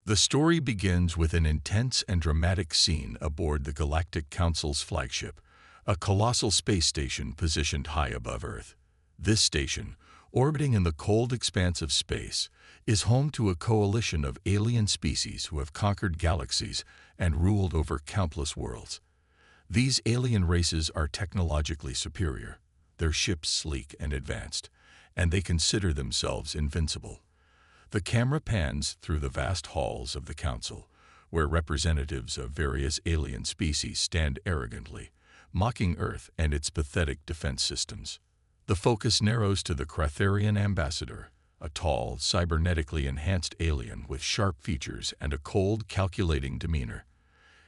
The story begins with an intense and dramatic scene aboard the Galactic Council's flagship, a colossal space station positioned high above Earth. This station, orbiting in the cold expanse of space, is home to a coalition of alien species who have conquered galaxies and ruled over countless worlds. These alien races are technologically superior, their ships sleek and advanced, and they consider themselves invincible. The camera pans through the vast halls of the Council, where representatives of various alien species stand arrogantly, mocking Earth and its pathetic defense systems. The focus narrows to the Cratharian ambassador, a tall, cybernetically enhanced alien with sharp features and a cold, calculating demeanor.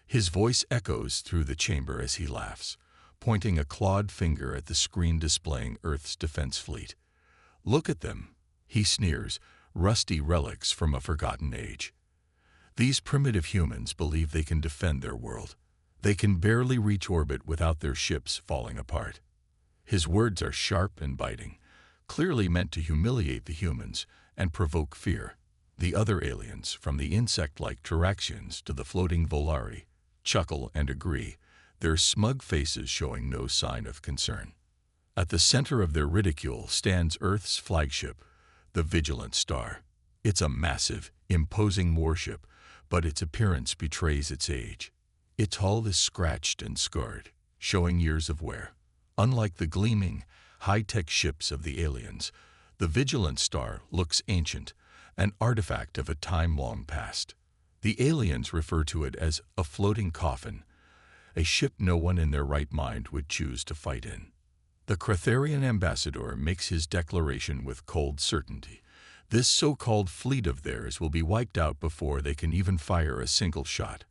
His voice echoes through the chamber as he laughs, pointing a clawed finger at the screen displaying Earth's defense fleet. "Look at them," he sneers, "rusty relics from a forgotten age. These primitive humans believe they can defend their world. They can barely reach orbit without their ships falling apart." His words are sharp and biting, clearly meant to humiliate the humans and provoke fear. The other aliens, from the insect-like Taraxians to the floating Volari, chuckle and agree, their smug faces showing no sign of concern. At the center of their ridicule stands Earth's flagship, the Vigilant Star. It's a massive, imposing warship, but its appearance betrays its age. Its hull is scratched and scarred, showing years of wear. Unlike the gleaming, high-tech ships of the aliens, the Vigilant Star looks ancient, an artifact of a time long past. The aliens refer to it as a floating coffin, a ship no one in their right mind would choose to fight in. The Cratharian ambassador makes his declaration with cold certainty. This so-called fleet of theirs will be wiped out before they can even fire a single shot.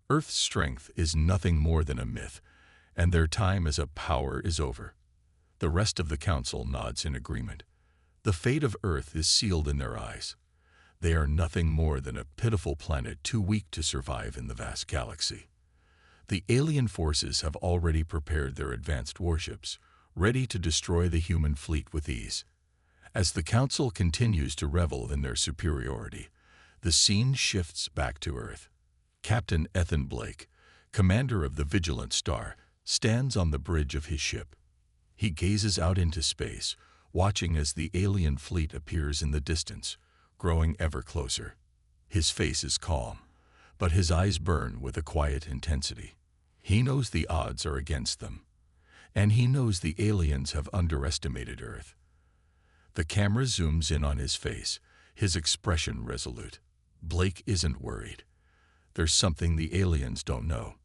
Earth's strength is nothing more than a myth, and their time as a power is over. The rest of the Council nods in agreement. The fate of Earth is sealed in their eyes. They are nothing more than a pitiful planet too weak to survive in the vast galaxy. The alien forces have already prepared their advanced warships, ready to destroy the human fleet with ease. As the Council continues to revel in their superiority, the scene shifts back to Earth. Captain Ethan Blake, commander of the Vigilant Star, stands on the bridge of his ship. He gazes out into space, watching as the alien fleet appears in the distance, growing ever closer. His face is calm, but his eyes burn with a quiet intensity. He knows the odds are against them, and he knows the aliens have underestimated Earth. The camera zooms in on his face, his expression resolute. Blake isn't worried. There's something the aliens don't know.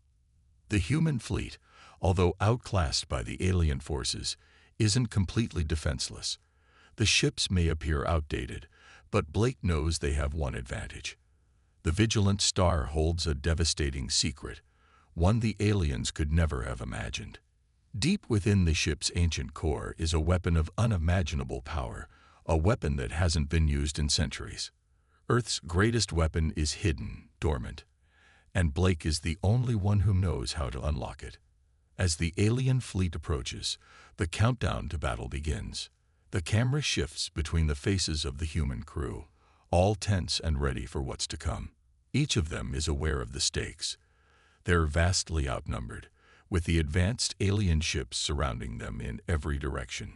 The human fleet, although outclassed by the alien forces, isn't completely defenseless. The ships may appear outdated, but Blake knows they have one advantage. The Vigilant Star holds a devastating secret, one the aliens could never have imagined. Deep within the ship's ancient core is a weapon of unimaginable power, a weapon that hasn't been used in centuries. Earth's greatest weapon is hidden, dormant, and Blake is the only one who knows how to unlock it. As the alien fleet approaches, the countdown to battle begins. The camera shifts between the faces of the human crew, all tense and ready for what's to come. Each of them is aware of the stakes. They're vastly outnumbered, with the advanced alien ships surrounding them in every direction.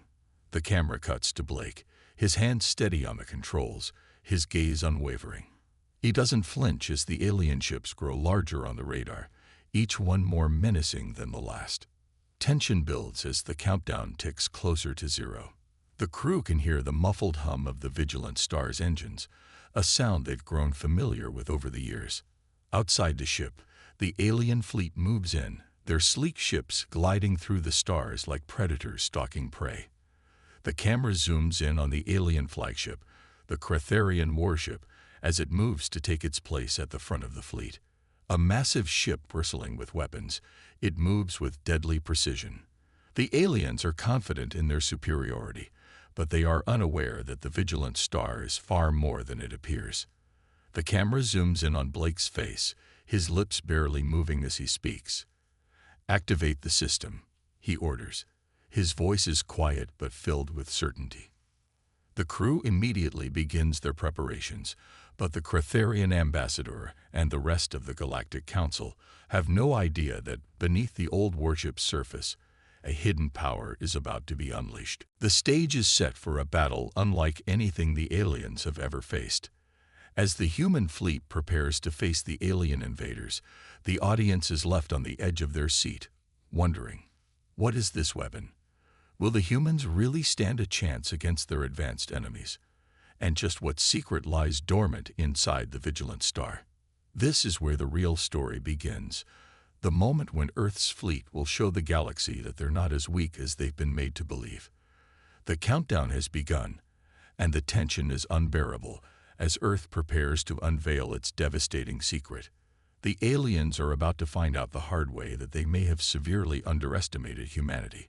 The camera cuts to Blake, his hands steady on the controls, his gaze unwavering. He doesn't flinch as the alien ships grow larger on the radar, each one more menacing than the last. Tension builds as the countdown ticks closer to zero. The crew can hear the muffled hum of the Vigilant Star's engines, a sound they've grown familiar with over the years. Outside the ship, the alien fleet moves in, their sleek ships gliding through the stars like predators stalking prey. The camera zooms in on the alien flagship, the Cratharian warship, as it moves to take its place at the front of the fleet. A massive ship bristling with weapons, it moves with deadly precision. The aliens are confident in their superiority, but they are unaware that the Vigilant Star is far more than it appears. The camera zooms in on Blake's face, his lips barely moving as he speaks. "Activate the system," he orders. His voice is quiet but filled with certainty. The crew immediately begins their preparations, But the Crotherian ambassador and the rest of the Galactic Council have no idea that beneath the old warship's surface, a hidden power is about to be unleashed. The stage is set for a battle unlike anything the aliens have ever faced. As the human fleet prepares to face the alien invaders, the audience is left on the edge of their seat, wondering, what is this weapon? Will the humans really stand a chance against their advanced enemies? And just what secret lies dormant inside the Vigilant Star? This is where the real story begins. The moment when Earth's fleet will show the galaxy that they're not as weak as they've been made to believe. The countdown has begun, and the tension is unbearable as Earth prepares to unveil its devastating secret. The aliens are about to find out the hard way that they may have severely underestimated humanity.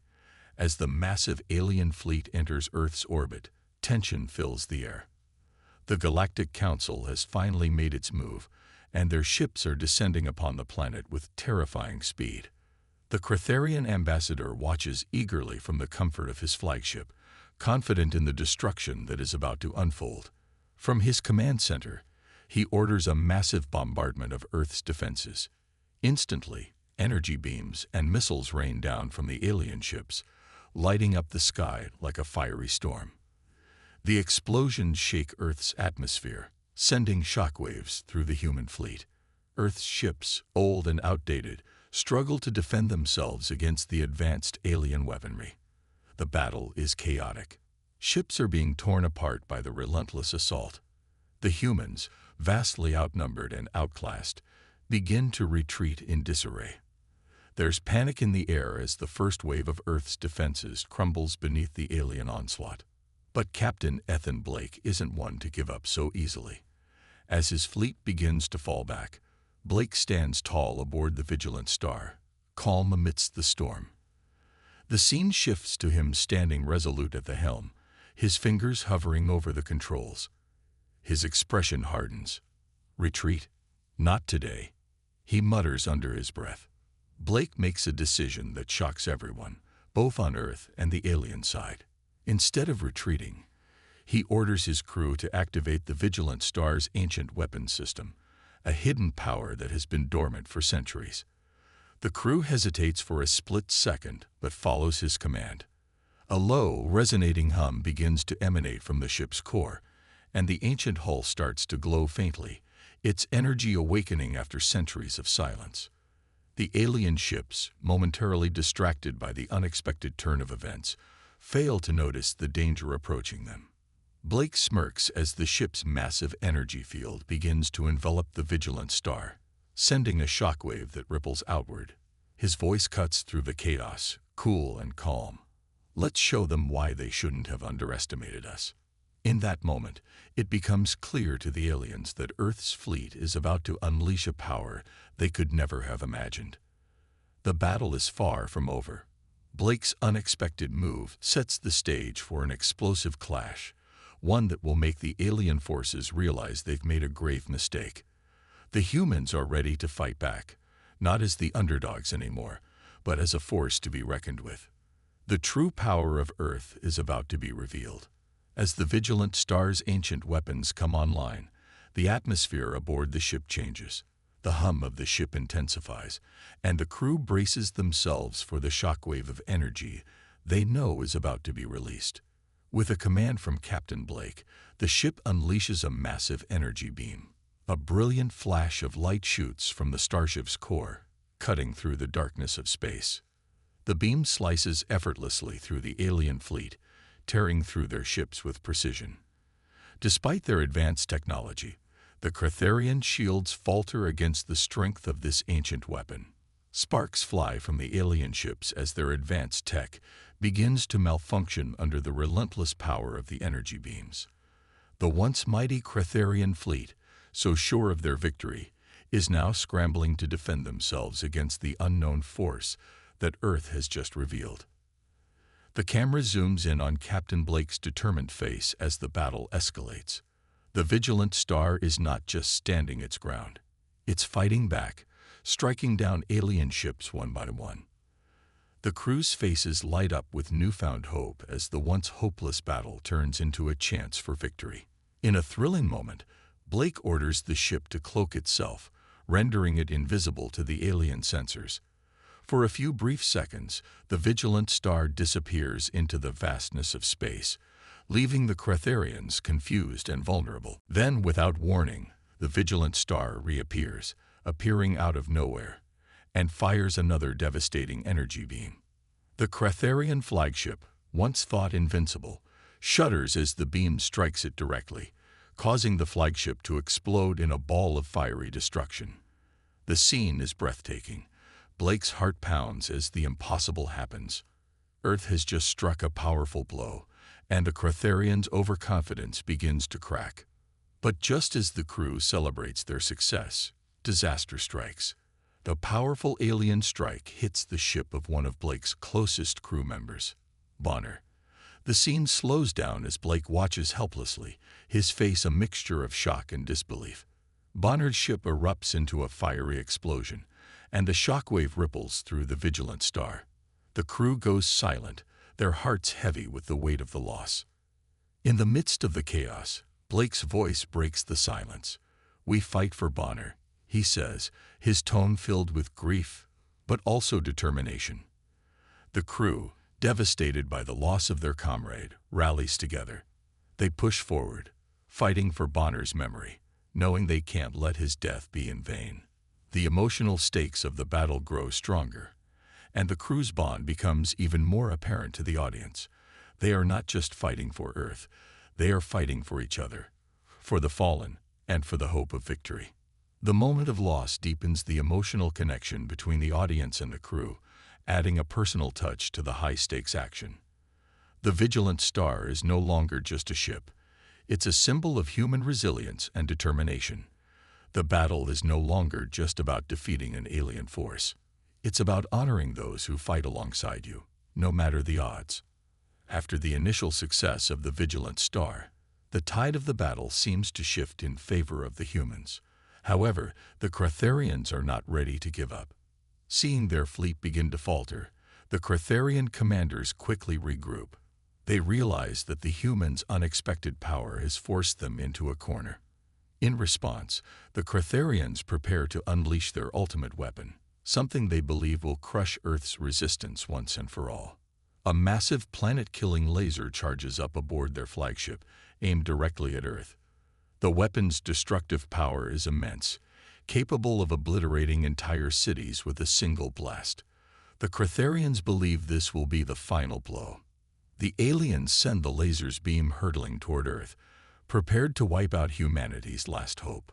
As the massive alien fleet enters Earth's orbit, tension fills the air. The Galactic Council has finally made its move, and their ships are descending upon the planet with terrifying speed. The Crotherian ambassador watches eagerly from the comfort of his flagship, confident in the destruction that is about to unfold. From his command center, he orders a massive bombardment of Earth's defenses. Instantly, energy beams and missiles rain down from the alien ships, lighting up the sky like a fiery storm. The explosions shake Earth's atmosphere, sending shockwaves through the human fleet. Earth's ships, old and outdated, struggle to defend themselves against the advanced alien weaponry. The battle is chaotic. Ships are being torn apart by the relentless assault. The humans, vastly outnumbered and outclassed, begin to retreat in disarray. There's panic in the air as the first wave of Earth's defenses crumbles beneath the alien onslaught. But Captain Ethan Blake isn't one to give up so easily. As his fleet begins to fall back, Blake stands tall aboard the Vigilant Star, calm amidst the storm. The scene shifts to him standing resolute at the helm, his fingers hovering over the controls. His expression hardens. Retreat? Not today. He mutters under his breath. Blake makes a decision that shocks everyone, both on Earth and the alien side. Instead of retreating, he orders his crew to activate the Vigilant Star's ancient weapons system, a hidden power that has been dormant for centuries. The crew hesitates for a split second, but follows his command. A low, resonating hum begins to emanate from the ship's core, and the ancient hull starts to glow faintly, its energy awakening after centuries of silence. The alien ships, momentarily distracted by the unexpected turn of events, fail to notice the danger approaching them. Blake smirks as the ship's massive energy field begins to envelop the Vigilant Star, sending a shockwave that ripples outward. His voice cuts through the chaos, cool and calm. Let's show them why they shouldn't have underestimated us. In that moment, it becomes clear to the aliens that Earth's fleet is about to unleash a power they could never have imagined. The battle is far from over. Blake's unexpected move sets the stage for an explosive clash, one that will make the alien forces realize they've made a grave mistake. The humans are ready to fight back, not as the underdogs anymore, but as a force to be reckoned with. The true power of Earth is about to be revealed. As the Vigilant Star's ancient weapons come online, the atmosphere aboard the ship changes. The hum of the ship intensifies, and the crew braces themselves for the shockwave of energy they know is about to be released. With a command from Captain Blake, the ship unleashes a massive energy beam. A brilliant flash of light shoots from the starship's core, cutting through the darkness of space. The beam slices effortlessly through the alien fleet, tearing through their ships with precision. Despite their advanced technology, the Crotherian shields falter against the strength of this ancient weapon. Sparks fly from the alien ships as their advanced tech begins to malfunction under the relentless power of the energy beams. The once mighty Crotherian fleet, so sure of their victory, is now scrambling to defend themselves against the unknown force that Earth has just revealed. The camera zooms in on Captain Blake's determined face as the battle escalates. The Vigilant Star is not just standing its ground. It's fighting back, striking down alien ships one by one. The crew's faces light up with newfound hope as the once hopeless battle turns into a chance for victory. In a thrilling moment, Blake orders the ship to cloak itself, rendering it invisible to the alien sensors. For a few brief seconds, the vigilant star disappears into the vastness of space, leaving the Cretharians confused and vulnerable. Then, without warning, the vigilant star reappears, appearing out of nowhere, and fires another devastating energy beam. The Cretharian flagship, once thought invincible, shudders as the beam strikes it directly, causing the flagship to explode in a ball of fiery destruction. The scene is breathtaking. Blake's heart pounds as the impossible happens. Earth has just struck a powerful blow, and the Cretharians' overconfidence begins to crack. But just as the crew celebrates their success, disaster strikes. The powerful alien strike hits the ship of one of Blake's closest crew members, Bonner. The scene slows down as Blake watches helplessly, his face a mixture of shock and disbelief. Bonner's ship erupts into a fiery explosion, and the shockwave ripples through the vigilant star. The crew goes silent, their hearts heavy with the weight of the loss. In the midst of the chaos, Blake's voice breaks the silence. "We fight for Bonner," he says, his tone filled with grief, but also determination. The crew, devastated by the loss of their comrade, rallies together. They push forward, fighting for Bonner's memory, knowing they can't let his death be in vain. The emotional stakes of the battle grow stronger, and the crew's bond becomes even more apparent to the audience. They are not just fighting for Earth, they are fighting for each other, for the fallen, and for the hope of victory. The moment of loss deepens the emotional connection between the audience and the crew, adding a personal touch to the high-stakes action. The vigilant star is no longer just a ship. It's a symbol of human resilience and determination. The battle is no longer just about defeating an alien force. It's about honoring those who fight alongside you, no matter the odds. After the initial success of the vigilant star, the tide of the battle seems to shift in favor of the humans. However, the Cretharians are not ready to give up. Seeing their fleet begin to falter, the Cretharian commanders quickly regroup. They realize that the humans' unexpected power has forced them into a corner. In response, the Cretharians prepare to unleash their ultimate weapon, something they believe will crush Earth's resistance once and for all. A massive planet-killing laser charges up aboard their flagship, aimed directly at Earth. The weapon's destructive power is immense, capable of obliterating entire cities with a single blast. The Cretharians believe this will be the final blow. The aliens send the laser's beam hurtling toward Earth, prepared to wipe out humanity's last hope.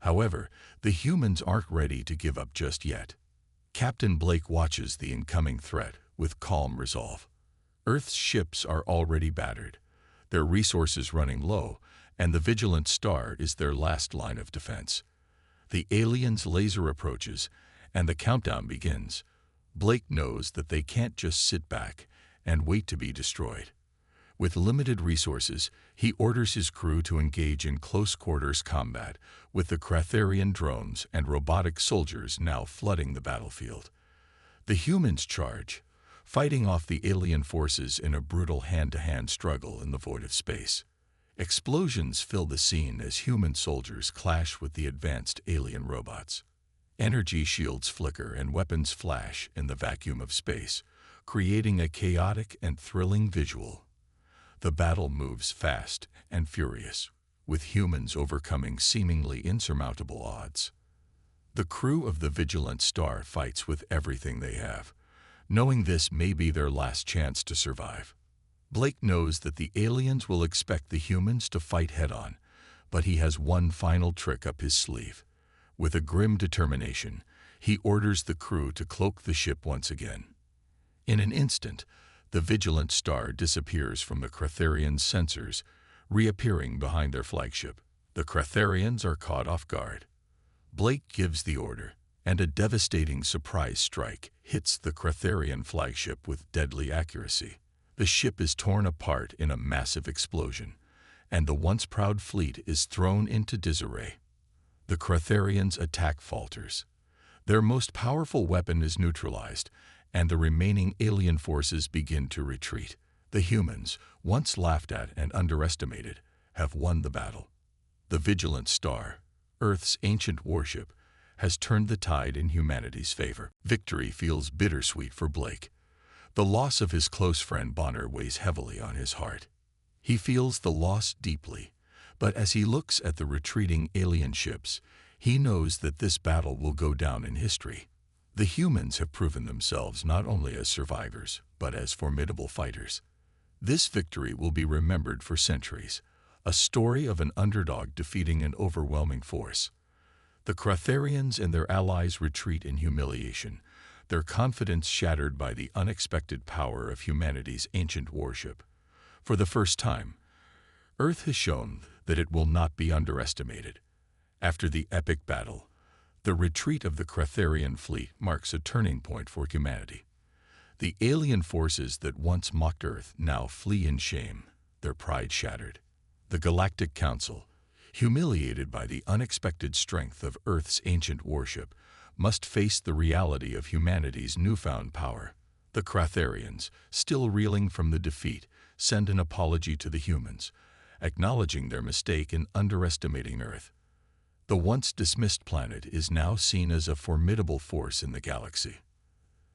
However, the humans aren't ready to give up just yet. Captain Blake watches the incoming threat with calm resolve. Earth's ships are already battered, their resources running low, and the vigilant star is their last line of defense. The aliens' laser approaches, and the countdown begins. Blake knows that they can't just sit back and wait to be destroyed. With limited resources, he orders his crew to engage in close-quarters combat, with the Cretharian drones and robotic soldiers now flooding the battlefield. The humans charge, fighting off the alien forces in a brutal hand-to-hand struggle in the void of space. Explosions fill the scene as human soldiers clash with the advanced alien robots. Energy shields flicker and weapons flash in the vacuum of space, creating a chaotic and thrilling visual. The battle moves fast and furious, with humans overcoming seemingly insurmountable odds. The crew of the Vigilant Star fights with everything they have, knowing this may be their last chance to survive. Blake knows that the aliens will expect the humans to fight head-on, but he has one final trick up his sleeve. With a grim determination, he orders the crew to cloak the ship once again. In an instant, the Vigilant Star disappears from the Cretharians' sensors, reappearing behind their flagship. The Cretharians are caught off guard. Blake gives the order, and a devastating surprise strike hits the Cretharian flagship with deadly accuracy. The ship is torn apart in a massive explosion, and the once proud fleet is thrown into disarray. The Cretharians' attack falters. Their most powerful weapon is neutralized, and the remaining alien forces begin to retreat. The humans, once laughed at and underestimated, have won the battle. The vigilant star, Earth's ancient warship, has turned the tide in humanity's favor. Victory feels bittersweet for Blake. The loss of his close friend Bonner weighs heavily on his heart. He feels the loss deeply, but as he looks at the retreating alien ships, he knows that this battle will go down in history. The humans have proven themselves not only as survivors, but as formidable fighters. This victory will be remembered for centuries, a story of an underdog defeating an overwhelming force. The Cratharians and their allies retreat in humiliation, their confidence shattered by the unexpected power of humanity's ancient warship. For the first time, Earth has shown that it will not be underestimated. After the epic battle, the retreat of the Cratharian fleet marks a turning point for humanity. The alien forces that once mocked Earth now flee in shame, their pride shattered. The Galactic Council, humiliated by the unexpected strength of Earth's ancient warship, must face the reality of humanity's newfound power. The Cratharians, still reeling from the defeat, send an apology to the humans, acknowledging their mistake in underestimating Earth. The once dismissed planet is now seen as a formidable force in the galaxy.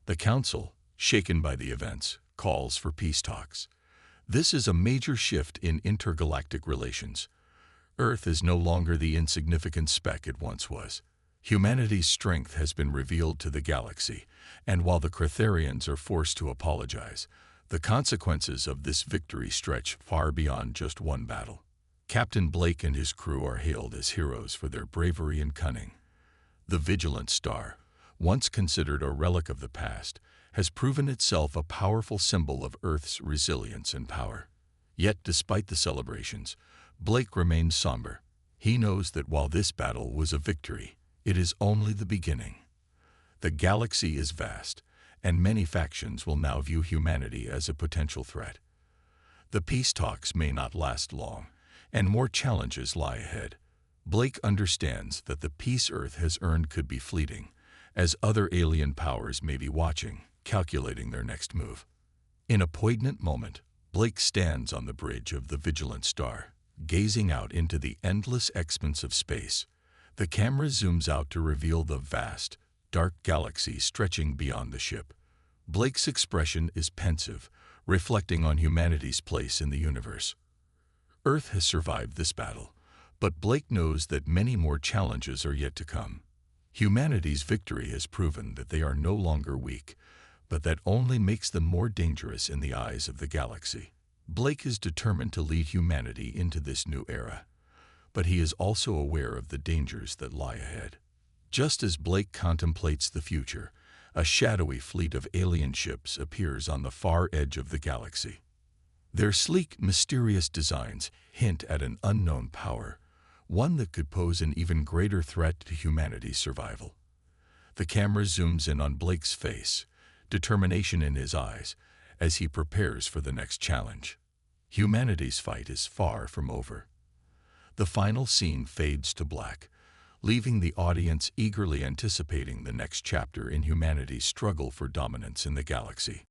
The Council, shaken by the events, calls for peace talks. This is a major shift in intergalactic relations. Earth is no longer the insignificant speck it once was. Humanity's strength has been revealed to the galaxy, and while the Cratharians are forced to apologize, the consequences of this victory stretch far beyond just one battle. Captain Blake and his crew are hailed as heroes for their bravery and cunning. The vigilant star, once considered a relic of the past, has proven itself a powerful symbol of Earth's resilience and power. Yet, despite the celebrations, Blake remains somber. He knows that while this battle was a victory, it is only the beginning. The galaxy is vast, and many factions will now view humanity as a potential threat. The peace talks may not last long, and more challenges lie ahead. Blake understands that the peace Earth has earned could be fleeting, as other alien powers may be watching, calculating their next move. In a poignant moment, Blake stands on the bridge of the vigilant star, gazing out into the endless expanse of space. The camera zooms out to reveal the vast, dark galaxy stretching beyond the ship. Blake's expression is pensive, reflecting on humanity's place in the universe. Earth has survived this battle, but Blake knows that many more challenges are yet to come. Humanity's victory has proven that they are no longer weak, but that only makes them more dangerous in the eyes of the galaxy. Blake is determined to lead humanity into this new era, but he is also aware of the dangers that lie ahead. Just as Blake contemplates the future, a shadowy fleet of alien ships appears on the far edge of the galaxy. Their sleek, mysterious designs hint at an unknown power, one that could pose an even greater threat to humanity's survival. The camera zooms in on Blake's face, determination in his eyes, as he prepares for the next challenge. Humanity's fight is far from over. The final scene fades to black, leaving the audience eagerly anticipating the next chapter in humanity's struggle for dominance in the galaxy.